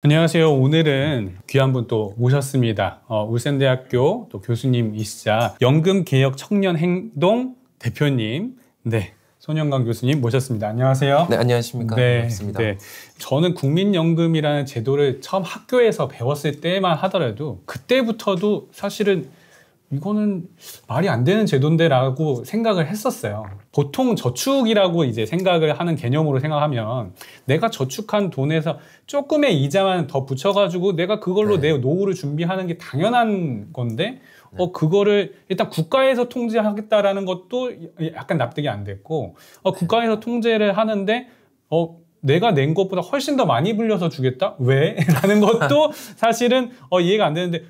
안녕하세요. 오늘은 귀한 분 또 모셨습니다. 울산대학교 또 교수님이시자 연금개혁 청년행동 대표님, 손영강 교수님 모셨습니다. 안녕하세요. 네, 안녕하십니까. 반갑습니다. 저는 국민연금이라는 제도를 처음 학교에서 배웠을 때만 하더라도 그때부터도 사실은 이거는 말이 안 되는 제도인데 라고 생각을 했었어요. 보통 저축이라고 이제 생각을 하는 개념으로 생각하면 내가 저축한 돈에서 조금의 이자만 더 붙여가지고 내가 그걸로 내 노후를 준비하는 게 당연한 건데 그거를 일단 국가에서 통제하겠다라는 것도 약간 납득이 안 됐고 국가에서 통제를 하는데 내가 낸 것보다 훨씬 더 많이 불려서 주겠다? 왜? 라는 것도 사실은 이해가 안 되는데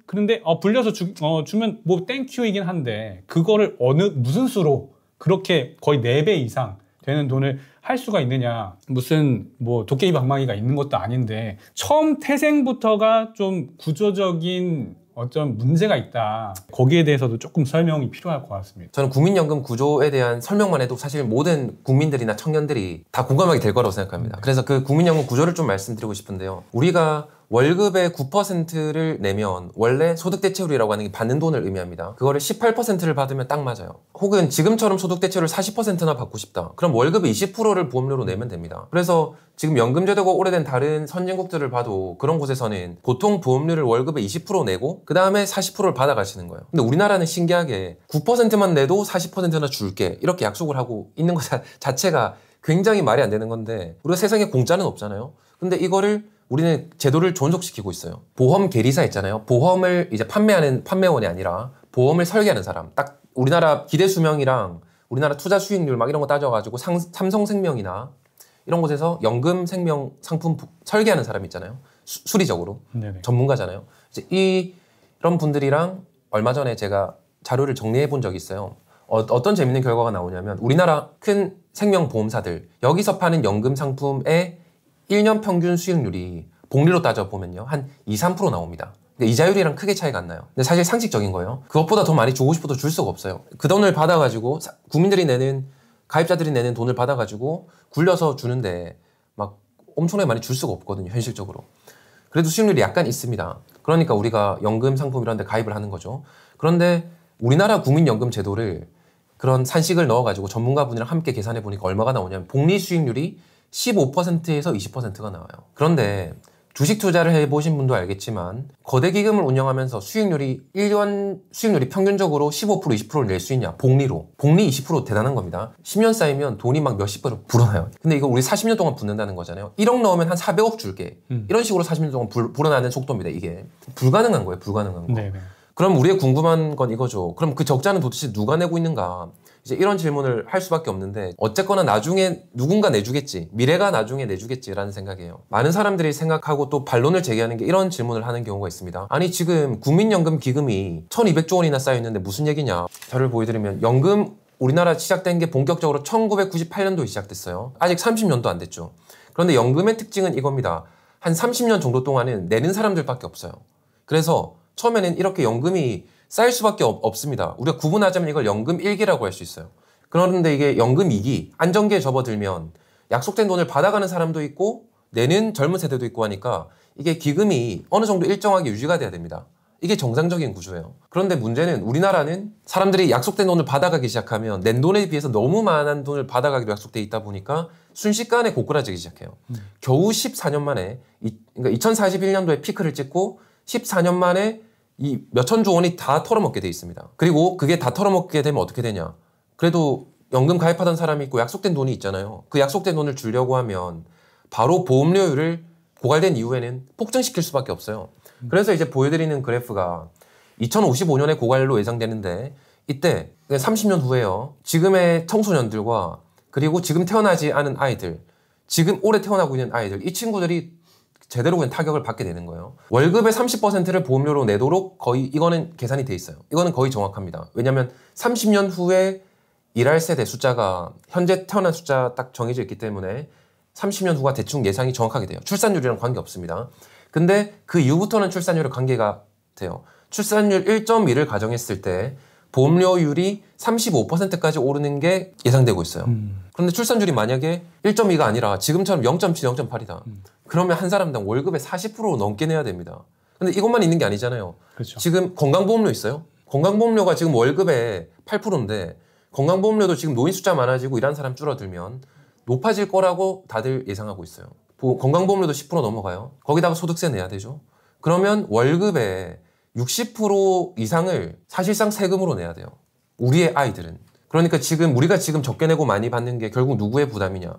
그런데 불려서 주면 뭐 땡큐이긴 한데 그거를 무슨 수로 그렇게 거의 4배 이상 되는 돈을 할 수가 있느냐. 무슨 뭐 도깨비 방망이가 있는 것도 아닌데 처음 태생부터가 좀 구조적인 어떤 문제가 있다. 거기에 대해서도 조금 설명이 필요할 것 같습니다. 저는 국민연금 구조에 대한 설명만 해도 사실 모든 국민들이나 청년들이 다 공감하게 될 거라고 생각합니다. 그래서 그 국민연금 구조를 좀 말씀드리고 싶은데요. 우리가 월급의 9%를 내면 원래 소득대체율이라고 하는 게 받는 돈을 의미합니다. 그거를 18%를 받으면 딱 맞아요. 혹은 지금처럼 소득대체율을 40%나 받고 싶다. 그럼 월급의 20%를 보험료로 내면 됩니다. 그래서 지금 연금제도가 오래된 다른 선진국들을 봐도 그런 곳에서는 보통 보험료를 월급의 20% 내고 그 다음에 40%를 받아가시는 거예요. 근데 우리나라는 신기하게 9%만 내도 40%나 줄게 이렇게 약속을 하고 있는 것 자체가 굉장히 말이 안 되는 건데 우리가 세상에 공짜는 없잖아요. 근데 이거를 우리는 제도를 존속시키고 있어요. 보험 계리사 있잖아요. 보험을 이제 판매하는 판매원이 아니라 보험을 설계하는 사람. 딱 우리나라 기대 수명이랑 우리나라 투자 수익률 막 이런 거 따져가지고 삼성생명이나 이런 곳에서 연금 생명 상품 설계하는 사람 있잖아요. 수리적으로. 네네. 전문가잖아요. 이제 이런 분들이랑 얼마 전에 제가 자료를 정리해 본 적이 있어요. 어떤 재밌는 결과가 나오냐면 우리나라 큰 생명보험사들 여기서 파는 연금 상품의 1년 평균 수익률이 복리로 따져보면요. 한 2~3% 나옵니다. 이자율이랑 크게 차이가 안 나요. 근데 사실 상식적인 거예요. 그것보다 더 많이 주고 싶어도 줄 수가 없어요. 그 돈을 받아가지고 국민들이 내는 가입자들이 내는 돈을 받아가지고 굴려서 주는데 막 엄청나게 많이 줄 수가 없거든요. 현실적으로. 그래도 수익률이 약간 있습니다. 그러니까 우리가 연금 상품 이런 데 가입을 하는 거죠. 그런데 우리나라 국민연금 제도를 그런 산식을 넣어가지고 전문가분이랑 함께 계산해 보니까 얼마가 나오냐면 복리 수익률이 15%에서 20%가 나와요. 그런데 주식 투자를 해보신 분도 알겠지만 거대 기금을 운영하면서 수익률이 1년 수익률이 평균적으로 15% 20%를 낼 수 있냐. 복리로. 복리 20% 대단한 겁니다. 10년 쌓이면 돈이 막 몇십 배로 불어나요. 근데 이거 우리 40년 동안 붓는다는 거잖아요. 1억 넣으면 한 400억 줄게. 이런 식으로 40년 동안 불어나는 속도입니다. 이게 불가능한 거예요. 불가능한 거. 네네. 그럼 우리가 궁금한 건 이거죠. 그럼 그 적자는 도대체 누가 내고 있는가? 이제 이런 질문을 할 수밖에 없는데 어쨌거나 나중에 누군가 내주겠지. 미래가 나중에 내주겠지라는 생각이에요. 많은 사람들이 생각하고 또 반론을 제기하는 게 이런 질문을 하는 경우가 있습니다. 아니 지금 국민연금 기금이 1200조 원이나 쌓여있는데 무슨 얘기냐. 자료를 보여드리면 연금 우리나라 시작된 게 본격적으로 1998년도에 시작됐어요. 아직 30년도 안 됐죠. 그런데 연금의 특징은 이겁니다. 한 30년 정도 동안은 내는 사람들밖에 없어요. 그래서 처음에는 이렇게 연금이 쌓일 수밖에 없습니다. 우리가 구분하자면 이걸 연금 1기라고 할 수 있어요. 그런데 이게 연금 2기, 안정기에 접어들면 약속된 돈을 받아가는 사람도 있고 내는 젊은 세대도 있고 하니까 이게 기금이 어느 정도 일정하게 유지가 돼야 됩니다. 이게 정상적인 구조예요. 그런데 문제는 우리나라는 사람들이 약속된 돈을 받아가기 시작하면 낸 돈에 비해서 너무 많은 돈을 받아가기로 약속돼 있다 보니까 순식간에 고꾸라지기 시작해요. 겨우 14년 만에, 그러니까 2041년도에 피크를 찍고 14년 만에 이 몇천조 원이 다 털어먹게 돼 있습니다. 그리고 그게 다 털어먹게 되면 어떻게 되냐. 그래도 연금 가입하던 사람이 있고 약속된 돈이 있잖아요. 그 약속된 돈을 주려고 하면 바로 보험료율을 고갈된 이후에는 폭증시킬 수밖에 없어요. 그래서 이제 보여드리는 그래프가 2055년에 고갈로 예상되는데 이때 30년 후에요. 지금의 청소년들과 그리고 지금 태어나지 않은 아이들, 지금 올해 태어나고 있는 아이들, 이 친구들이 제대로 그냥 타격을 받게 되는 거예요. 월급의 30%를 보험료로 내도록 거의 이거는 계산이 돼 있어요. 이거는 거의 정확합니다. 왜냐하면 30년 후에 일할 세대 숫자가 현재 태어난 숫자 딱 정해져 있기 때문에 30년 후가 대충 예상이 정확하게 돼요. 출산율이랑 관계없습니다. 근데 그 이후부터는 출산율에 관계가 돼요. 출산율 1.1을 가정했을 때 보험료율이 35%까지 오르는 게 예상되고 있어요. 그런데 출산율이 만약에 1.2가 아니라 지금처럼 0.7, 0.8이다. 그러면 한 사람당 월급의 40% 넘게 내야 됩니다. 근데 이것만 있는 게 아니잖아요. 그렇죠. 지금 건강보험료 있어요. 건강보험료가 지금 월급의 8%인데 건강보험료도 지금 노인 숫자 많아지고 일하는 사람 줄어들면 높아질 거라고 다들 예상하고 있어요. 건강보험료도 10% 넘어가요. 거기다가 소득세 내야 되죠. 그러면 월급의 60% 이상을 사실상 세금으로 내야 돼요. 우리의 아이들은. 그러니까 지금 우리가 지금 적게 내고 많이 받는 게 결국 누구의 부담이냐?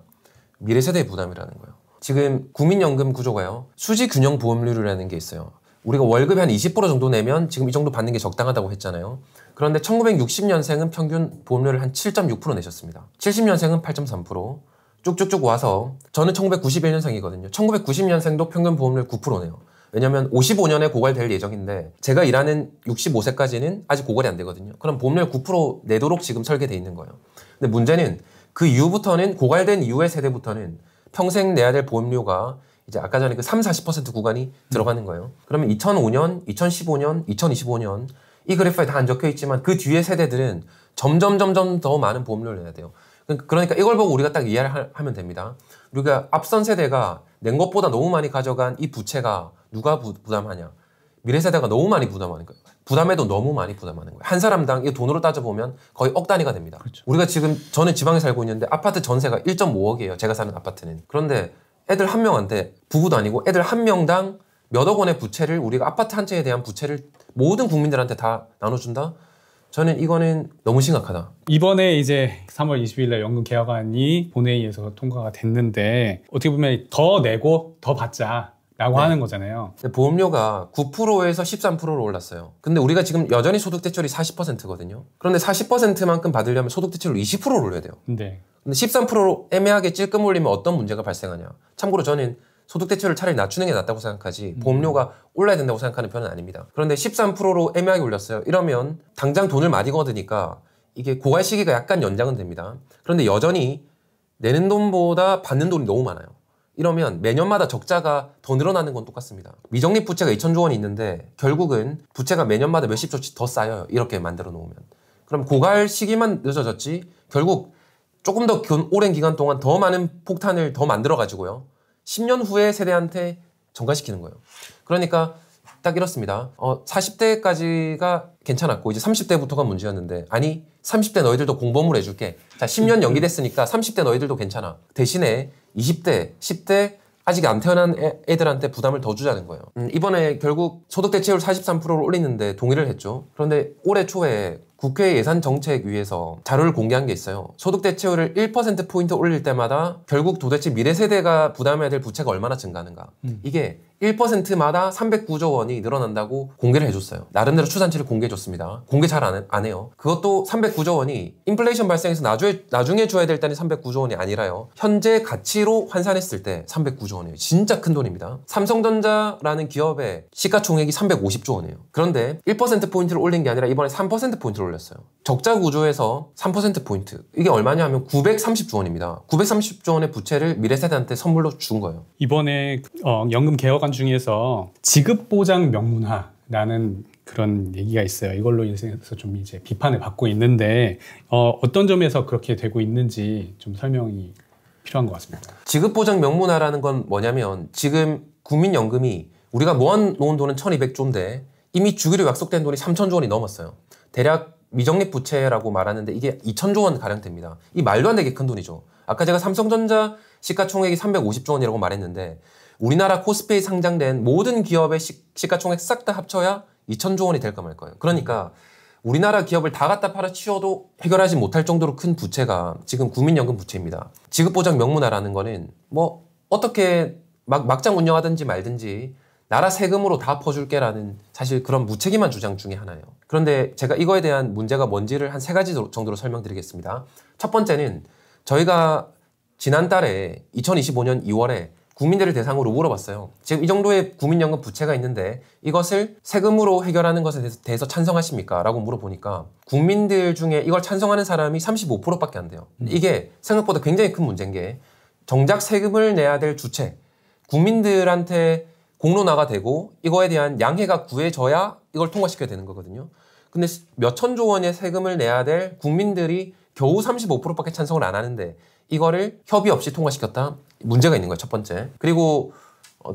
미래 세대의 부담이라는 거예요. 지금 국민연금 구조가요. 수지균형 보험료라는 게 있어요. 우리가 월급이 한 20% 정도 내면 지금 이 정도 받는 게 적당하다고 했잖아요. 그런데 1960년생은 평균 보험료를 한 7.6% 내셨습니다. 70년생은 8.3%. 쭉쭉쭉 와서 저는 1991년생이거든요. 1990년생도 평균 보험료를 9%네요. 왜냐면 55년에 고갈될 예정인데 제가 일하는 65세까지는 아직 고갈이 안 되거든요. 그럼 보험료를 9% 내도록 지금 설계돼 있는 거예요. 근데 문제는 그 이후부터는 고갈된 이후의 세대부터는 평생 내야 될 보험료가 이제 아까 전에 그 30-40% 구간이 들어가는 거예요. 그러면 2005년, 2015년, 2025년 이 그래프에 다 안 적혀 있지만 그 뒤에 세대들은 점점 더 많은 보험료를 내야 돼요. 그러니까 이걸 보고 우리가 딱 이해를 하면 됩니다. 우리가 앞선 세대가 낸 것보다 너무 많이 가져간 이 부채가 누가 부담하냐? 미래 세대가 너무 많이 부담하는 거예요. 부담해도 너무 많이 부담하는 거예요. 한 사람당 이 돈으로 따져보면 거의 억 단위가 됩니다. 그렇죠. 우리가 지금 저는 지방에 살고 있는데 아파트 전세가 1.5억이에요. 제가 사는 아파트는. 그런데 애들 한 명한테 부부도 아니고 애들 한 명당 몇억 원의 부채를 우리가 아파트 한 채에 대한 부채를 모든 국민들한테 다 나눠준다? 저는 이거는 너무 심각하다. 이번에 이제 3월 20일 날 연금 개혁안이 본회의에서 통과가 됐는데 어떻게 보면 더 내고 더 받자라고 하는 거잖아요. 보험료가 9%에서 13%로 올랐어요. 근데 우리가 지금 여전히 소득대출이 40%거든요. 그런데 40%만큼 받으려면 소득대출을 20%를 올려야 돼요. 네. 근데 13%로 애매하게 찔끔 올리면 어떤 문제가 발생하냐. 참고로 저는 소득대출을 차라리 낮추는 게 낫다고 생각하지 보험료가 올라야 된다고 생각하는 편은 아닙니다. 그런데 13%로 애매하게 올렸어요. 이러면 당장 돈을 많이 걷으니까 이게 고갈 시기가 약간 연장은 됩니다. 그런데 여전히 내는 돈보다 받는 돈이 너무 많아요. 이러면 매년마다 적자가 더 늘어나는 건 똑같습니다. 미적립 부채가 2,000조 원이 있는데 결국은 부채가 매년마다 몇십 조씩 더 쌓여요. 이렇게 만들어 놓으면. 그럼 고갈 시기만 늦어졌지 결국 조금 더 오랜 기간 동안 더 많은 폭탄을 더 만들어 가지고요. 10년 후에 세대한테 전가시키는 거예요. 그러니까 딱 이렇습니다. 40대까지가 괜찮았고 이제 30대부터가 문제였는데 아니 30대 너희들도 공범으로 해줄게. 자 10년 연기됐으니까 30대 너희들도 괜찮아. 대신에 20대, 10대 아직 안 태어난 애들한테 부담을 더 주자는 거예요. 이번에 결국 소득대체율 43%를 올리는데 동의를 했죠. 그런데 올해 초에 국회 예산정책위에서 자료를 공개한 게 있어요. 소득대체율을 1%포인트 올릴 때마다 결국 도대체 미래 세대가 부담해야 될 부채가 얼마나 증가하는가. 이게 1%마다 309조 원이 늘어난다고 공개를 해줬어요. 나름대로 추산치를 공개해줬습니다. 공개 잘 안 해요. 그것도 309조 원이 인플레이션 발생해서 나중에 줘야 될 때는 309조 원이 아니라요. 현재 가치로 환산했을 때 309조 원이에요. 진짜 큰 돈입니다. 삼성전자라는 기업의 시가총액이 350조 원이에요. 그런데 1%포인트를 올린 게 아니라 이번에 3%포인트를 올렸어요. 적자 구조에서 3%포인트. 이게 얼마냐 하면 930조 원입니다. 930조 원의 부채를 미래 세대한테 선물로 준 거예요. 이번에 연금 개혁안 중에서 지급보장 명문화라는 그런 얘기가 있어요. 이걸로 인해서 좀 이제 비판을 받고 있는데 어떤 점에서 그렇게 되고 있는지 좀 설명이 필요한 것 같습니다. 지급보장 명문화라는 건 뭐냐면 지금 국민연금이 우리가 모아놓은 돈은 1200조인데 이미 주기로 약속된 돈이 3000조 원이 넘었어요. 대략 미적립 부채라고 말하는데 이게 2000조 원 가량 됩니다. 이 말도 안 되게 큰 돈이죠. 아까 제가 삼성전자 시가총액이 350조 원이라고 말했는데 우리나라 코스피에 상장된 모든 기업의 시가총액 싹 다 합쳐야 2000조 원이 될까 말 거예요. 그러니까 우리나라 기업을 다 갖다 팔아치워도 해결하지 못할 정도로 큰 부채가 지금 국민연금 부채입니다. 지급보장 명문화라는 거는 뭐 어떻게 막장 운영하든지 말든지 나라 세금으로 다 퍼줄게라는 사실 그런 무책임한 주장 중에 하나예요. 그런데 제가 이거에 대한 문제가 뭔지를 한 3가지 정도로 설명드리겠습니다. 첫 번째는 저희가 지난달에 2025년 2월에 국민들을 대상으로 물어봤어요. 지금 이 정도의 국민연금 부채가 있는데 이것을 세금으로 해결하는 것에 대해서 찬성하십니까? 라고 물어보니까 국민들 중에 이걸 찬성하는 사람이 35%밖에 안 돼요. 이게 생각보다 굉장히 큰 문제인 게 정작 세금을 내야 될 주체, 국민들한테 공론화가 되고 이거에 대한 양해가 구해져야 이걸 통과시켜야 되는 거거든요. 근데 몇 천조 원의 세금을 내야 될 국민들이 겨우 35%밖에 찬성을 안 하는데 이거를 협의 없이 통과시켰다? 문제가 있는 거예요, 첫 번째. 그리고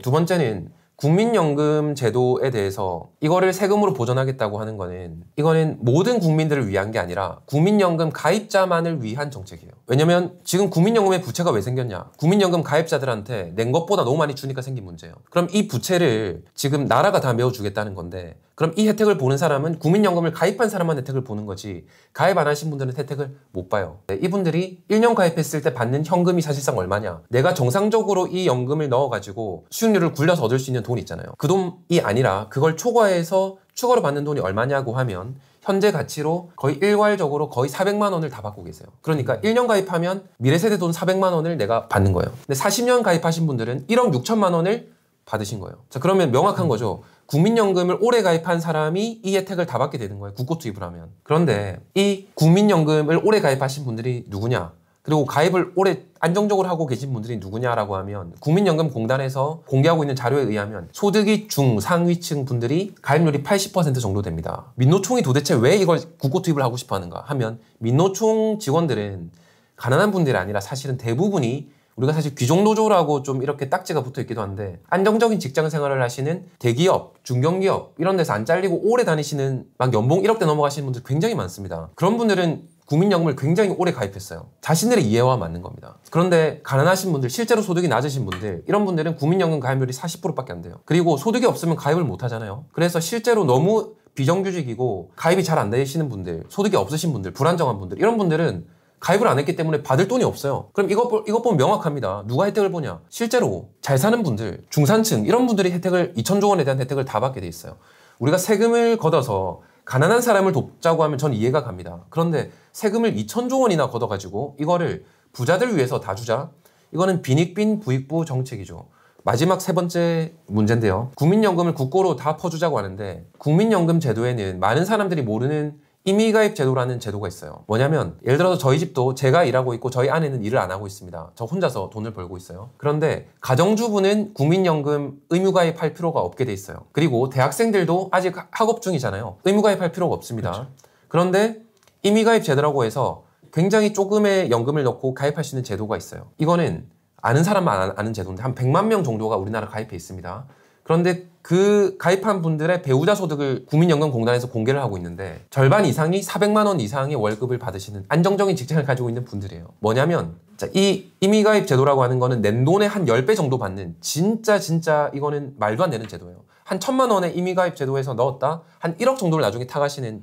두 번째는 국민연금 제도에 대해서 이거를 세금으로 보전하겠다고 하는 거는 이거는 모든 국민들을 위한 게 아니라 국민연금 가입자만을 위한 정책이에요. 왜냐면 지금 국민연금의 부채가 왜 생겼냐? 국민연금 가입자들한테 낸 것보다 너무 많이 주니까 생긴 문제예요. 그럼 이 부채를 지금 나라가 다 메워주겠다는 건데 그럼 이 혜택을 보는 사람은 국민연금을 가입한 사람만 혜택을 보는 거지 가입 안 하신 분들은 혜택을 못 봐요. 이분들이 1년 가입했을 때 받는 현금이 사실상 얼마냐? 내가 정상적으로 이 연금을 넣어가지고 수익률을 굴려서 얻을 수 있는 돈이 있잖아요. 그 돈이 아니라 그걸 초과해서 추가로 받는 돈이 얼마냐고 하면 현재 가치로 거의 일괄적으로 거의 400만 원을 다 받고 계세요. 그러니까 1년 가입하면 미래세대 돈 400만 원을 내가 받는 거예요. 근데 40년 가입하신 분들은 1억 6천만 원을 받으신 거예요. 자, 그러면 명확한 거죠. 국민연금을 오래 가입한 사람이 이 혜택을 다 받게 되는 거예요. 국고 투입을 하면. 그런데 이 국민연금을 오래 가입하신 분들이 누구냐? 그리고 가입을 오래 안정적으로 하고 계신 분들이 누구냐라고 하면 국민연금공단에서 공개하고 있는 자료에 의하면 소득이 중, 상위층 분들이 가입률이 80% 정도 됩니다. 민노총이 도대체 왜 이걸 국고 투입을 하고 싶어 하는가 하면 민노총 직원들은 가난한 분들이 아니라 사실은 대부분이 우리가 사실 귀족노조라고 좀 이렇게 딱지가 붙어 있기도 한데 안정적인 직장 생활을 하시는 대기업, 중견기업 이런 데서 안 잘리고 오래 다니시는 막 연봉 1억대 넘어가시는 분들 굉장히 많습니다. 그런 분들은 국민연금을 굉장히 오래 가입했어요. 자신들의 이해와 맞는 겁니다. 그런데 가난하신 분들, 실제로 소득이 낮으신 분들 이런 분들은 국민연금 가입률이 40%밖에 안 돼요. 그리고 소득이 없으면 가입을 못 하잖아요. 그래서 실제로 너무 비정규직이고 가입이 잘 안 되시는 분들, 소득이 없으신 분들, 불안정한 분들 이런 분들은 가입을 안 했기 때문에 받을 돈이 없어요. 그럼 이것 보면 명확합니다. 누가 혜택을 보냐? 실제로 잘 사는 분들, 중산층 이런 분들이 혜택을 2천조 원에 대한 혜택을 다 받게 돼 있어요. 우리가 세금을 걷어서 가난한 사람을 돕자고 하면 전 이해가 갑니다. 그런데 세금을 2천조 원이나 걷어가지고 이거를 부자들 위해서 다 주자? 이거는 빈익빈 부익부 정책이죠. 마지막 세 번째 문제인데요. 국민연금을 국고로 다 퍼주자고 하는데 국민연금 제도에는 많은 사람들이 모르는 임의가입 제도라는 제도가 있어요. 뭐냐면 예를 들어서 저희 집도 제가 일하고 있고 저희 아내는 일을 안 하고 있습니다. 저 혼자서 돈을 벌고 있어요. 그런데 가정주부는 국민연금 의무가입할 필요가 없게 돼 있어요. 그리고 대학생들도 아직 학업 중이잖아요. 의무가입할 필요가 없습니다. 그렇죠. 그런데 임의가입 제도라고 해서 굉장히 조금의 연금을 넣고 가입할 수 있는 제도가 있어요. 이거는 아는 사람만 아는 제도인데 한 100만 명 정도가 우리나라 가입해 있습니다. 그런데 그 가입한 분들의 배우자 소득을 국민연금공단에서 공개를 하고 있는데 절반 이상이 400만 원 이상의 월급을 받으시는 안정적인 직장을 가지고 있는 분들이에요. 뭐냐면 이 임의가입 제도라고 하는 거는 낸 돈의 한 10배 정도 받는 진짜 이거는 말도 안 되는 제도예요. 한 1,000만 원의 임의가입 제도에서 넣었다 한 1억 정도를 나중에 타가시는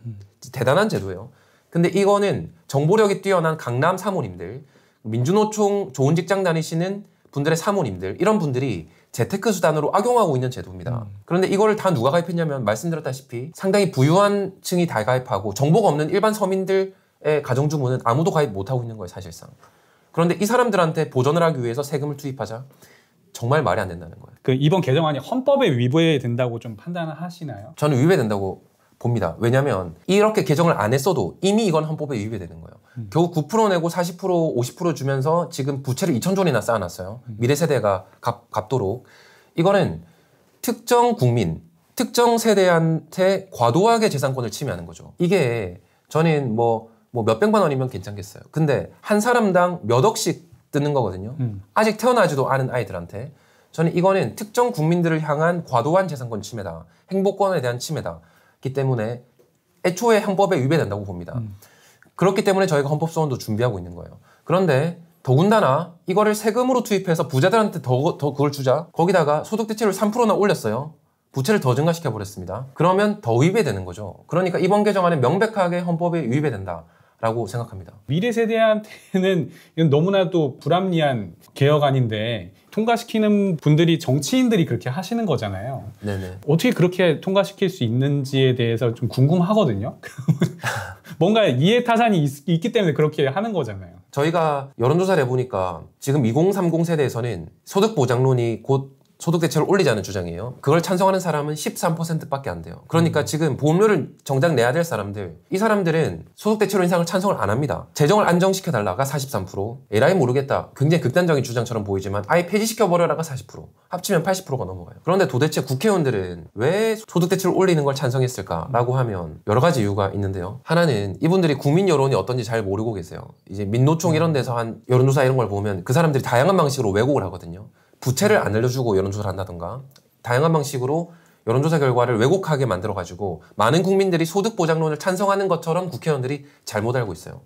대단한 제도예요. 근데 이거는 정보력이 뛰어난 강남 사모님들, 민주노총 좋은 직장 다니시는 분들의 사모님들 이런 분들이 재테크 수단으로 악용하고 있는 제도입니다. 그런데 이거를 다 누가 가입했냐면 말씀드렸다시피 상당히 부유한 층이 다 가입하고 정보가 없는 일반 서민들의 가정주부는 아무도 가입 못하고 있는 거예요, 사실상. 그런데 이 사람들한테 보전을 하기 위해서 세금을 투입하자? 정말 말이 안 된다는 거예요. 그 이번 개정안이 헌법에 위배된다고 좀 판단하시나요? 저는 위배된다고 봅니다. 왜냐하면 이렇게 개정을 안 했어도 이미 이건 헌법에 위배되는 거예요. 겨우 9% 내고 40%, 50% 주면서 지금 부채를 2천조 원이나 쌓아놨어요. 미래 세대가 갚도록. 이거는 특정 국민, 특정 세대한테 과도하게 재산권을 침해하는 거죠. 이게 저는 뭐 몇백만 원이면 괜찮겠어요. 근데 한 사람당 몇 억씩 뜯는 거거든요. 아직 태어나지도 않은 아이들한테. 저는 이거는 특정 국민들을 향한 과도한 재산권 침해다. 행복권에 대한 침해다. 기 때문에 애초에 헌법에 위배된다고 봅니다. 그렇기 때문에 저희가 헌법소원도 준비하고 있는 거예요. 그런데 더군다나 이거를 세금으로 투입해서 부자들한테 더 그걸 주자. 거기다가 소득대체율 3%나 올렸어요. 부채를 더 증가시켜버렸습니다. 그러면 더 위배되는 거죠. 그러니까 이번 개정안은 명백하게 헌법에 위배된다라고 생각합니다. 미래 세대한테는 이건 너무나도 불합리한 개혁안인데 통과시키는 분들이 정치인들이 그렇게 하시는 거잖아요. 네네. 어떻게 그렇게 통과시킬 수 있는지에 대해서 좀 궁금하거든요. 뭔가 이해타산이 있기 때문에 그렇게 하는 거잖아요. 저희가 여론조사를 해보니까 지금 2030 세대에서는 소득보장론이 곧 소득 대체를 올리자는 주장이에요. 그걸 찬성하는 사람은 13%밖에 안 돼요. 그러니까 지금 보험료를 정작 내야 될 사람들, 이 사람들은 소득 대체로 인상을 찬성을 안 합니다. 재정을 안정시켜달라가 43%, 에라이 모르겠다. 굉장히 극단적인 주장처럼 보이지만 아예 폐지시켜버려라가 40%, 합치면 80%가 넘어가요. 그런데 도대체 국회의원들은 왜 소득 대체를 올리는 걸 찬성했을까라고 하면 여러 가지 이유가 있는데요. 하나는 이분들이 국민 여론이 어떤지 잘 모르고 계세요. 이제 민노총 이런 데서 한 여론조사 이런 걸 보면 그 사람들이 다양한 방식으로 왜곡을 하거든요. 부채를 안 알려주고 여론조사를 한다던가 다양한 방식으로 여론조사 결과를 왜곡하게 만들어가지고 많은 국민들이 소득보장론을 찬성하는 것처럼 국회의원들이 잘못 알고 있어요.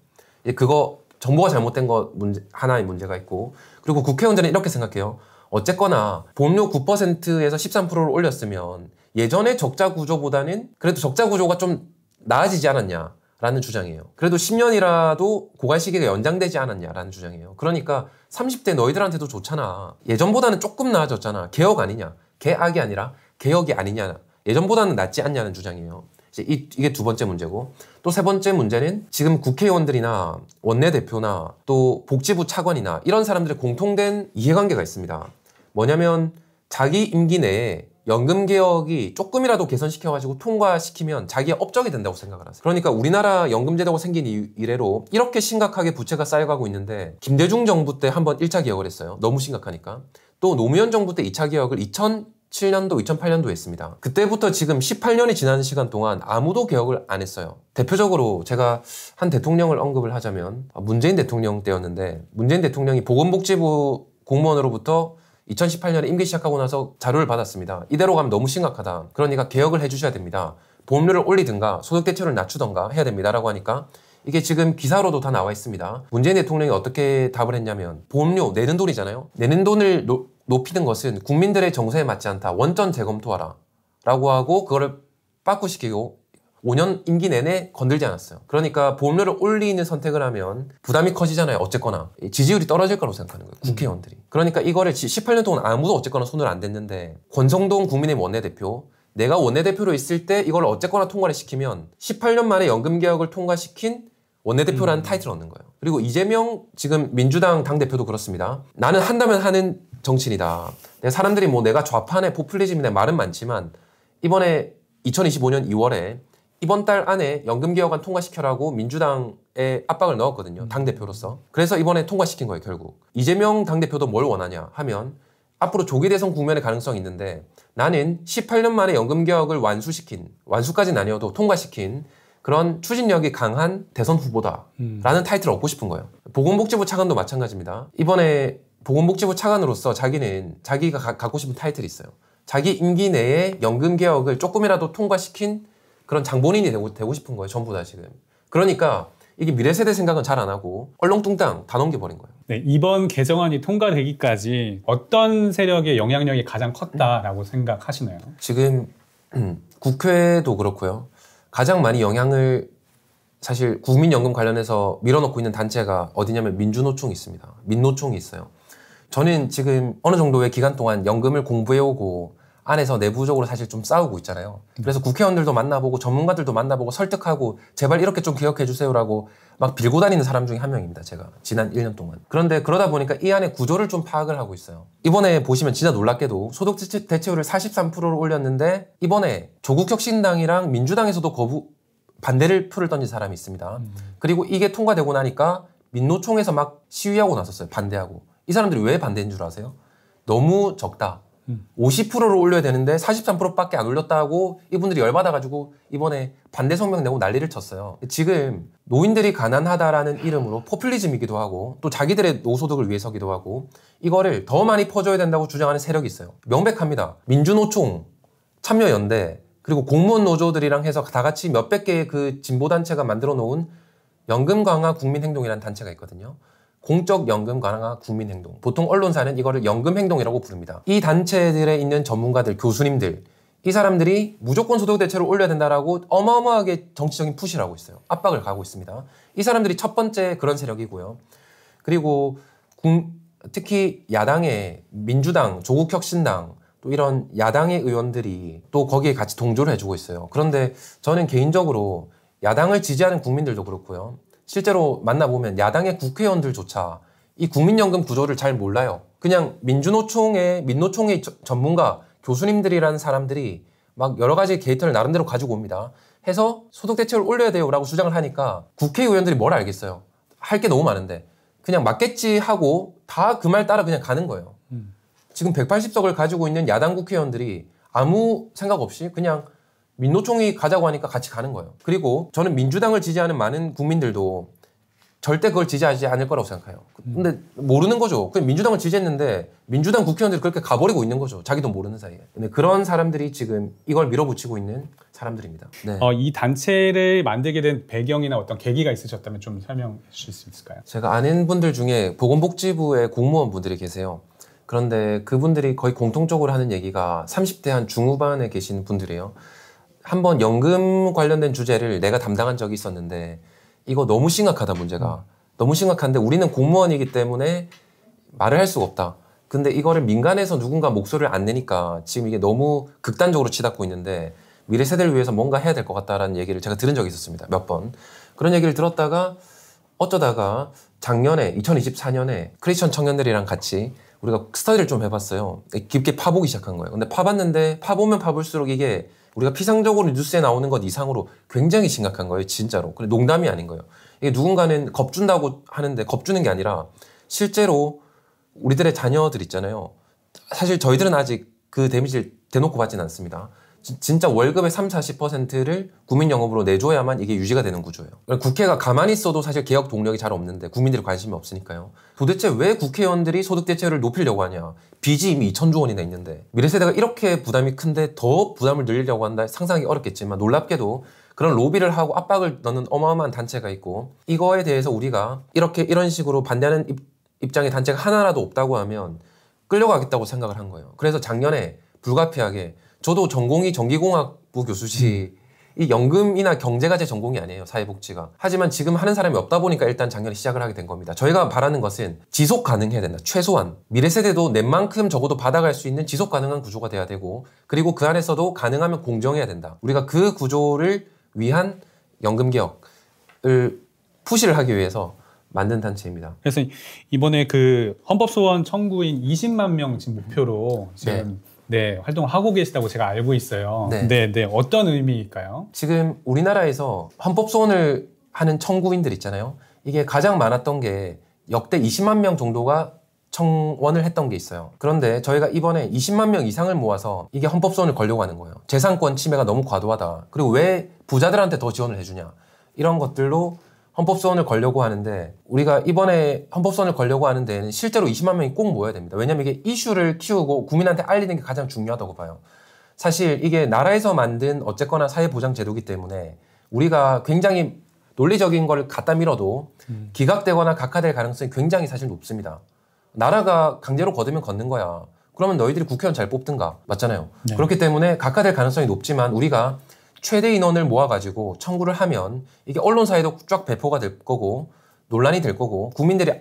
그거 정보가 잘못된 거 하나의 문제가 있고, 그리고 국회의원들은 이렇게 생각해요. 어쨌거나 보험료 9%에서 13%를 올렸으면 예전의 적자 구조보다는 그래도 적자 구조가 좀 나아지지 않았냐 라는 주장이에요. 그래도 10년이라도 고갈 시기가 연장되지 않았냐라는 주장이에요. 그러니까 30대 너희들한테도 좋잖아. 예전보다는 조금 나아졌잖아. 개혁 아니냐. 개악이 아니라 개혁이 아니냐. 예전보다는 낫지 않냐는 주장이에요. 이제 이게 두 번째 문제고, 또 세 번째 문제는 지금 국회의원들이나 원내대표나 또 복지부 차관이나 이런 사람들의 공통된 이해관계가 있습니다. 뭐냐면 자기 임기 내에 연금개혁이 조금이라도 개선시켜가지고 통과시키면 자기의 업적이 된다고 생각을 하세요. 그러니까 우리나라 연금제도가 생긴 이래로 이렇게 심각하게 부채가 쌓여가고 있는데, 김대중 정부 때 한번 1차 개혁을 했어요. 너무 심각하니까. 또 노무현 정부 때 2차 개혁을 2007년도, 2008년도 했습니다. 그때부터 지금 18년이 지나는 시간 동안 아무도 개혁을 안 했어요. 대표적으로 제가 한 대통령을 언급을 하자면 문재인 대통령 때였는데, 문재인 대통령이 보건복지부 공무원으로부터 2018년에 임기 시작하고 나서 자료를 받았습니다. 이대로 가면 너무 심각하다. 그러니까 개혁을 해주셔야 됩니다. 보험료를 올리든가 소득 대체를 낮추든가 해야 됩니다. 라고 하니까 이게 지금 기사로도 다 나와 있습니다. 문재인 대통령이 어떻게 답을 했냐면, 보험료 내는 돈이잖아요. 내는 돈을 높이는 것은 국민들의 정서에 맞지 않다. 원전 재검토하라. 라고 하고 그거를 빠꾸시키고 5년 임기 내내 건들지 않았어요. 그러니까 보험료를 올리는 선택을 하면 부담이 커지잖아요. 어쨌거나 지지율이 떨어질 거라고 생각하는 거예요. 국회의원들이. 그러니까 이거를 18년 동안 아무도 어쨌거나 손을 안 댔는데, 권성동 국민의힘 원내대표, 내가 원내대표로 있을 때 이걸 어쨌거나 통과를 시키면 18년 만에 연금개혁을 통과시킨 원내대표라는 타이틀을 얻는 거예요. 그리고 이재명 지금 민주당 당대표도 그렇습니다. 나는 한다면 하는 정치인이다. 사람들이 뭐 내가 좌파네 포퓰리즘이네 말은 많지만 이번에 2025년 2월에 이번 달 안에 연금개혁안 통과시켜라고 민주당에 압박을 넣었거든요. 당대표로서. 그래서 이번에 통과시킨 거예요, 결국. 이재명 당대표도 뭘 원하냐 하면 앞으로 조기 대선 국면의 가능성이 있는데, 나는 18년 만에 연금개혁을 완수까지는 아니어도 통과시킨 그런 추진력이 강한 대선 후보다라는 타이틀을 얻고 싶은 거예요. 보건복지부 차관도 마찬가지입니다. 이번에 보건복지부 차관으로서 자기가 갖고 싶은 타이틀이 있어요. 자기 임기 내에 연금개혁을 조금이라도 통과시킨 그런 장본인이 되고 싶은 거예요. 전부 다 지금. 그러니까 이게 미래세대 생각은 잘 안 하고 얼렁뚱땅 다 넘겨버린 거예요. 네, 이번 개정안이 통과되기까지 어떤 세력의 영향력이 가장 컸다라고 생각하시나요? 지금 국회도 그렇고요. 가장 많이 영향을 사실 국민연금 관련해서 밀어넣고 있는 단체가 어디냐면 민주노총이 있습니다. 민노총이 있어요. 저는 지금 어느 정도의 기간 동안 연금을 공부해오고 안에서 내부적으로 사실 좀 싸우고 있잖아요. 그래서 국회의원들도 만나보고 전문가들도 만나보고 설득하고 제발 이렇게 좀 개혁해 주세요라고 막 빌고 다니는 사람 중에 한 명입니다. 제가 지난 1년 동안. 그런데 그러다 보니까 이 안에 구조를 좀 파악을 하고 있어요. 이번에 보시면 진짜 놀랍게도 소득 대체율을 43%를 올렸는데, 이번에 조국혁신당이랑 민주당에서도 반대를 표를 던진 사람이 있습니다. 그리고 이게 통과되고 나니까 민노총에서 막 시위하고 나섰어요. 반대하고. 이 사람들이 왜 반대인 줄 아세요? 너무 적다. 50%를 올려야 되는데 43%밖에 안 올렸다고 이분들이 열받아가지고 이번에 반대 성명 내고 난리를 쳤어요. 지금 노인들이 가난하다라는 이름으로 포퓰리즘이기도 하고 또 자기들의 노소득을 위해서기도 하고 이거를 더 많이 퍼줘야 된다고 주장하는 세력이 있어요. 명백합니다. 민주노총, 참여연대, 그리고 공무원 노조들이랑 해서 다 같이 몇백 개의 그 진보단체가 만들어 놓은 연금 강화 국민행동이라는 단체가 있거든요. 공적 연금 강화 국민행동. 보통 언론사는 이거를 연금행동이라고 부릅니다. 이 단체들에 있는 전문가들, 교수님들, 이 사람들이 무조건 소득 대체를 올려야 된다라고 어마어마하게 정치적인 푸시를 하고 있어요. 압박을 가하고 있습니다. 이 사람들이 첫 번째 그런 세력이고요. 그리고 특히 야당의 민주당, 조국혁신당, 또 이런 야당의 의원들이 또 거기에 같이 동조를 해주고 있어요. 그런데 저는 개인적으로 야당을 지지하는 국민들도 그렇고요. 실제로 만나보면 야당의 국회의원들조차 이 국민연금 구조를 잘 몰라요. 그냥 민노총의 전문가 교수님들이라는 사람들이 막 여러 가지 데이터를 나름대로 가지고 옵니다. 해서 소득 대책을 올려야 돼요라고 주장을 하니까 국회의원들이 뭘 알겠어요. 할 게 너무 많은데 그냥 맞겠지 하고 다 그 말 따라 그냥 가는 거예요. 지금 180석을 가지고 있는 야당 국회의원들이 아무 생각 없이 그냥 민노총이 가자고 하니까 같이 가는 거예요. 그리고 저는 민주당을 지지하는 많은 국민들도 절대 그걸 지지하지 않을 거라고 생각해요. 근데 모르는 거죠. 그냥 민주당을 지지했는데 민주당 국회의원들이 그렇게 가버리고 있는 거죠. 자기도 모르는 사이에. 근데 그런 사람들이 지금 이걸 밀어붙이고 있는 사람들입니다. 네. 이 단체를 만들게 된 배경이나 어떤 계기가 있으셨다면 좀 설명해 주실 수 있을까요? 제가 아는 분들 중에 보건복지부의 공무원 분들이 계세요. 그런데 그분들이 거의 공통적으로 하는 얘기가 30대 한 중후반에 계신 분들이에요. 한번 연금 관련된 주제를 내가 담당한 적이 있었는데 이거 너무 심각하다 문제가. 너무 심각한데 우리는 공무원이기 때문에 말을 할 수가 없다. 근데 이거를 민간에서 누군가 목소리를 안 내니까 지금 이게 너무 극단적으로 치닫고 있는데 미래 세대를 위해서 뭔가 해야 될 것 같다라는 얘기를 제가 들은 적이 있었습니다. 몇 번. 그런 얘기를 들었다가 어쩌다가 작년에 2024년에 크리스천 청년들이랑 같이 우리가 스터디를 좀 해봤어요. 깊게 파보기 시작한 거예요. 근데 파봤는데 파보면 파볼수록 이게 우리가 피상적으로 뉴스에 나오는 것 이상으로 굉장히 심각한 거예요. 진짜로. 근데 농담이 아닌 거예요. 이게 누군가는 겁준다고 하는데 겁주는 게 아니라 실제로 우리들의 자녀들 있잖아요. 사실 저희들은 아직 그 데미지를 대놓고 받지는 않습니다. 진짜 월급의 30-40%를 국민연금으로 내줘야만 이게 유지가 되는 구조예요. 국회가 가만히 있어도 사실 개혁 동력이 잘 없는데 국민들이 관심이 없으니까요. 도대체 왜 국회의원들이 소득대체를 높이려고 하냐. 빚이 이미 2,000조 원이나 있는데 미래세대가 이렇게 부담이 큰데 더 부담을 늘리려고 한다 상상하기 어렵겠지만 놀랍게도 그런 로비를 하고 압박을 넣는 어마어마한 단체가 있고 이거에 대해서 우리가 이런 식으로 반대하는 입장의 단체가 하나라도 없다고 하면 끌려가겠다고 생각을 한 거예요. 그래서 작년에 불가피하게 저도 전공이 전기공학부 교수지 이 연금이나 경제가 제 전공이 아니에요. 사회복지가. 하지만 지금 하는 사람이 없다 보니까 일단 작년에 시작을 하게 된 겁니다. 저희가 바라는 것은 지속 가능해야 된다. 최소한. 미래 세대도 낸 만큼 적어도 받아갈 수 있는 지속 가능한 구조가 돼야 되고 그리고 그 안에서도 가능하면 공정해야 된다. 우리가 그 구조를 위한 연금개혁을 푸시를 하기 위해서 만든 단체입니다. 그래서 이번에 그 헌법소원 청구인 20만 명 지금 목표로 지금 네, 활동을 하고 계시다고 제가 알고 있어요. 네, 어떤 의미일까요? 지금 우리나라에서 헌법소원을 하는 청구인들 있잖아요. 이게 가장 많았던 게 역대 20만 명 정도가 청원을 했던 게 있어요. 그런데 저희가 이번에 20만 명 이상을 모아서 이게 헌법소원을 걸려고 하는 거예요. 재산권 침해가 너무 과도하다. 그리고 왜 부자들한테 더 지원을 해주냐. 이런 것들로 헌법소원을 걸려고 하는데 우리가 이번에 헌법소원을 걸려고 하는 데에는 실제로 20만 명이 꼭 모여야 됩니다. 왜냐하면 이게 이슈를 키우고 국민한테 알리는 게 가장 중요하다고 봐요. 사실 이게 나라에서 만든 어쨌거나 사회보장제도이기 때문에 우리가 굉장히 논리적인 걸 갖다 밀어도 기각되거나 각하될 가능성이 굉장히 사실 높습니다. 나라가 강제로 걷으면 걷는 거야. 그러면 너희들이 국회의원 잘 뽑든가. 맞잖아요. 네. 그렇기 때문에 각하될 가능성이 높지만 우리가 최대 인원을 모아가지고 청구를 하면 이게 언론사에도 쫙 배포가 될 거고 논란이 될 거고 국민들이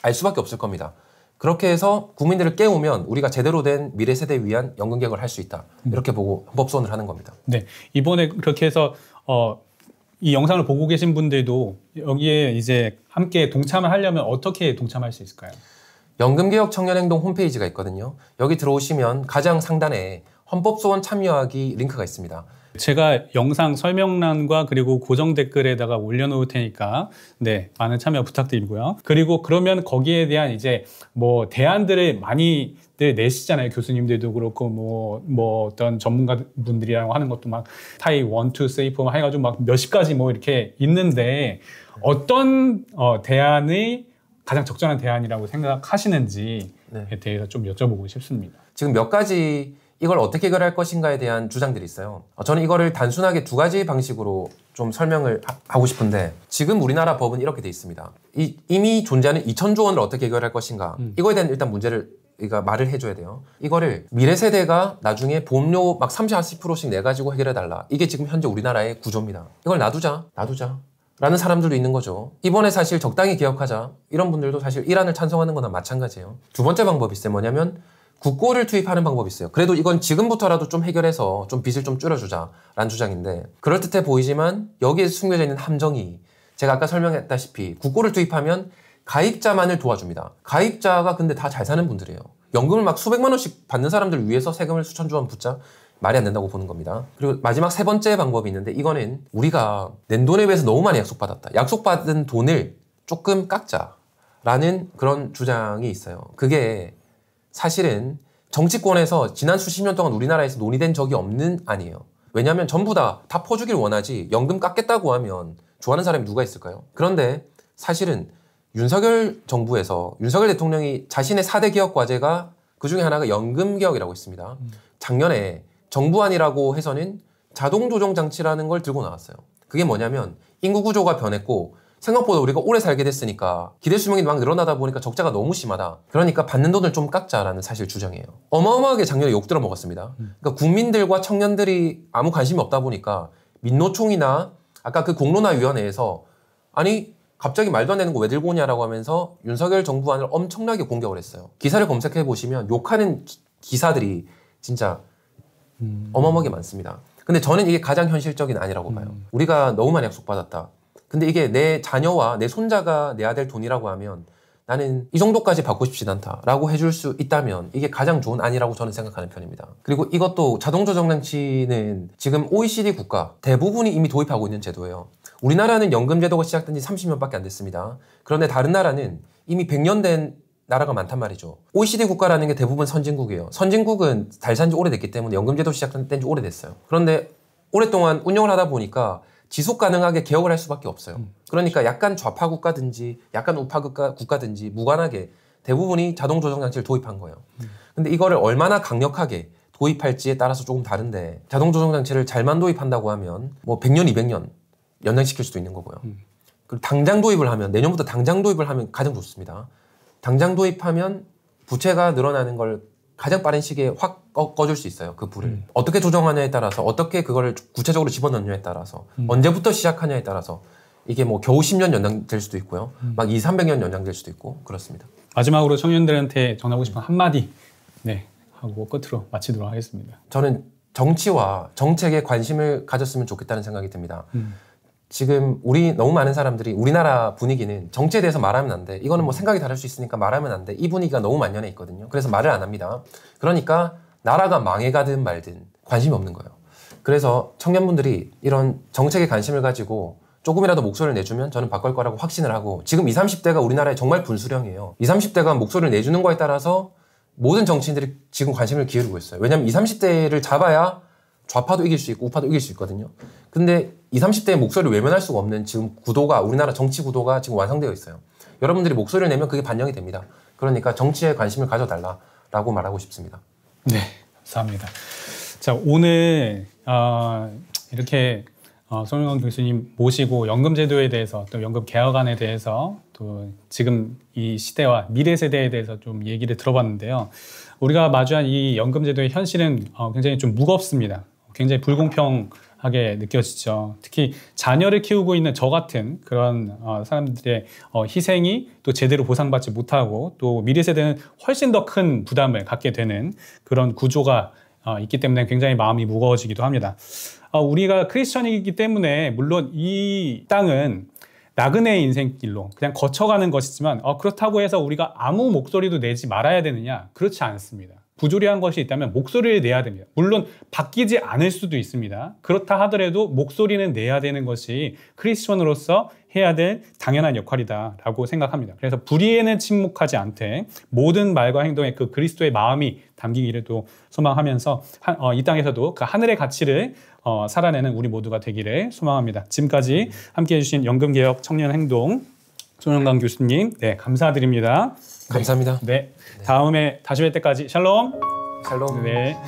알 수밖에 없을 겁니다. 그렇게 해서 국민들을 깨우면 우리가 제대로 된 미래 세대에 위한 연금개혁을 할 수 있다. 이렇게 보고 헌법소원을 하는 겁니다. 네, 이번에 그렇게 해서 이 영상을 보고 계신 분들도 여기에 이제 함께 동참을 하려면 어떻게 동참할 수 있을까요? 연금개혁 청년행동 홈페이지가 있거든요. 여기 들어오시면 가장 상단에 헌법소원 참여하기 링크가 있습니다. 제가 영상 설명란과 그리고 고정 댓글에다가 올려놓을 테니까 네, 많은 참여 부탁드리고요. 그리고 그러면 거기에 대한 이제 뭐 대안들을 많이들 내시잖아요. 교수님들도 그렇고 뭐 어떤 전문가분들이랑 하는 것도 막 타이 1, 2, 3, 4 해가지고 막 몇십 가지 뭐 이렇게 있는데 어떤 대안이 가장 적절한 대안이라고 생각하시는지에 대해서 좀 여쭤보고 싶습니다. 지금 몇 가지 이걸 어떻게 해결할 것인가에 대한 주장들이 있어요. 저는 이거를 단순하게 두 가지 방식으로 좀 설명을 하고 싶은데 지금 우리나라 법은 이렇게 돼 있습니다. 이미 존재하는 2,000조 원을 어떻게 해결할 것인가 이거에 대한 일단 문제를 우리가 말을 해줘야 돼요. 이거를 미래 세대가 나중에 보험료 막 30-40%씩 내가지고 해결해달라. 이게 지금 현재 우리나라의 구조입니다. 이걸 놔두자 라는 사람들도 있는 거죠. 이번에 사실 적당히 개혁하자 이런 분들도 사실 이란을 찬성하는 거나 마찬가지예요. 두 번째 방법이 있어요. 뭐냐면 국고를 투입하는 방법이 있어요. 그래도 이건 지금부터라도 좀 해결해서 좀 빚을 좀 줄여주자라는 주장인데 그럴듯해 보이지만 여기에 숨겨져 있는 함정이 제가 아까 설명했다시피 국고를 투입하면 가입자만을 도와줍니다. 가입자가 근데 다 잘 사는 분들이에요. 연금을 막 수백만 원씩 받는 사람들 위해서 세금을 수천조 원 붓자? 말이 안 된다고 보는 겁니다. 그리고 마지막 세 번째 방법이 있는데 이거는 우리가 낸 돈에 비해서 너무 많이 약속받았다. 약속받은 돈을 조금 깎자라는 그런 주장이 있어요. 그게 사실은 정치권에서 지난 수십 년 동안 우리나라에서 논의된 적이 없는 안이에요. 왜냐하면 전부 다 퍼주길 원하지 연금 깎겠다고 하면 좋아하는 사람이 누가 있을까요? 그런데 사실은 윤석열 정부에서 윤석열 대통령이 자신의 4대 개혁 과제가 그중에 하나가 연금 개혁이라고 있습니다. 작년에 정부안이라고 해서는 자동 조정 장치라는 걸 들고 나왔어요. 그게 뭐냐면 인구 구조가 변했고 생각보다 우리가 오래 살게 됐으니까 기대 수명이 막 늘어나다 보니까 적자가 너무 심하다. 그러니까 받는 돈을 좀 깎자라는 사실 주장이에요. 어마어마하게 작년에 욕 들어 먹었습니다. 그러니까 국민들과 청년들이 아무 관심이 없다 보니까 민노총이나 아까 그 공론화위원회에서 아니 갑자기 말도 안 되는 거 왜 들고 오냐라고 하면서 윤석열 정부안을 엄청나게 공격을 했어요. 기사를 검색해 보시면 욕하는 기사들이 진짜 어마어마하게 많습니다. 근데 저는 이게 가장 현실적인 아니라고 봐요. 우리가 너무 많이 약속받았다. 근데 이게 내 자녀와 내 손자가 내야 될 돈이라고 하면 나는 이 정도까지 받고 싶진 않다라고 해줄 수 있다면 이게 가장 좋은 안이라고 저는 생각하는 편입니다. 그리고 이것도 자동조정장치는 지금 OECD 국가 대부분이 이미 도입하고 있는 제도예요. 우리나라는 연금제도가 시작된 지 30년밖에 안 됐습니다. 그런데 다른 나라는 이미 100년 된 나라가 많단 말이죠. OECD 국가라는 게 대부분 선진국이에요. 선진국은 잘 산 지 오래됐기 때문에 연금제도 시작된 지 오래됐어요. 그런데 오랫동안 운영을 하다 보니까 지속 가능하게 개혁을 할 수밖에 없어요. 그러니까 약간 좌파 국가든지 약간 우파 국가든지 무관하게 대부분이 자동 조정 장치를 도입한 거예요. 근데 이거를 얼마나 강력하게 도입할지에 따라서 조금 다른데 자동 조정 장치를 잘만 도입한다고 하면 뭐 100년, 200년 연장시킬 수도 있는 거고요. 그리고 당장 도입을 하면 내년부터 당장 도입을 하면 가장 좋습니다. 당장 도입하면 부채가 늘어나는 걸 가장 빠른 시기에 확 꺼줄 수 있어요. 그 불을. 어떻게 조정하냐에 따라서 어떻게 그거를 구체적으로 집어넣느냐에 따라서 언제부터 시작하냐에 따라서 이게 뭐 겨우 10년 연장될 수도 있고요. 막 200~300년 연장될 수도 있고 그렇습니다. 마지막으로 청년들한테 전하고 싶은 한마디 하고 끝으로 마치도록 하겠습니다. 저는 정치와 정책에 관심을 가졌으면 좋겠다는 생각이 듭니다. 지금 너무 많은 사람들이 우리나라 분위기는 정치에 대해서 말하면 안 돼. 이거는 뭐 생각이 다를 수 있으니까 말하면 안 돼. 이 분위기가 너무 만연해 있거든요. 그래서 말을 안 합니다. 그러니까 나라가 망해가든 말든 관심이 없는 거예요. 그래서 청년분들이 이런 정책에 관심을 가지고 조금이라도 목소리를 내주면 저는 바꿀 거라고 확신을 하고 지금 20, 30대가 우리나라에 정말 분수령이에요. 20, 30대가 목소리를 내주는 거에 따라서 모든 정치인들이 지금 관심을 기울이고 있어요. 왜냐하면 20, 30대를 잡아야 좌파도 이길 수 있고 우파도 이길 수 있거든요. 근데 20, 30대의 목소리를 외면할 수가 없는 지금 구도가 우리나라 정치 구도가 지금 완성되어 있어요. 여러분들이 목소리를 내면 그게 반영이 됩니다. 그러니까 정치에 관심을 가져달라라고 말하고 싶습니다. 네, 감사합니다. 자, 오늘 이렇게 손영광 교수님 모시고 연금제도에 대해서 또 연금 개혁안에 대해서 또 지금 이 시대와 미래 세대에 대해서 좀 얘기를 들어봤는데요. 우리가 마주한 이 연금제도의 현실은 굉장히 좀 무겁습니다. 굉장히 불공평하게 느껴지죠. 특히 자녀를 키우고 있는 저 같은 그런 사람들의 희생이 또 제대로 보상받지 못하고 또 미래 세대는 훨씬 더 큰 부담을 갖게 되는 그런 구조가 있기 때문에 굉장히 마음이 무거워지기도 합니다. 우리가 크리스천이기 때문에 물론 이 땅은 나그네의 인생길로 그냥 거쳐가는 것이지만 그렇다고 해서 우리가 아무 목소리도 내지 말아야 되느냐? 그렇지 않습니다. 부조리한 것이 있다면 목소리를 내야 됩니다. 물론 바뀌지 않을 수도 있습니다. 그렇다 하더라도 목소리는 내야 되는 것이 크리스천으로서 해야 될 당연한 역할이다라고 생각합니다. 그래서 불의에는 침묵하지 않되 모든 말과 행동에 그 그리스도의 마음이 담기기를 또 소망하면서 이 땅에서도 그 하늘의 가치를 살아내는 우리 모두가 되기를 소망합니다. 지금까지 함께해 주신 연금개혁 청년행동 손영광 교수님 감사드립니다. 감사합니다. 네. 다음에 다시 뵐 때까지 샬롬. 샬롬. 네.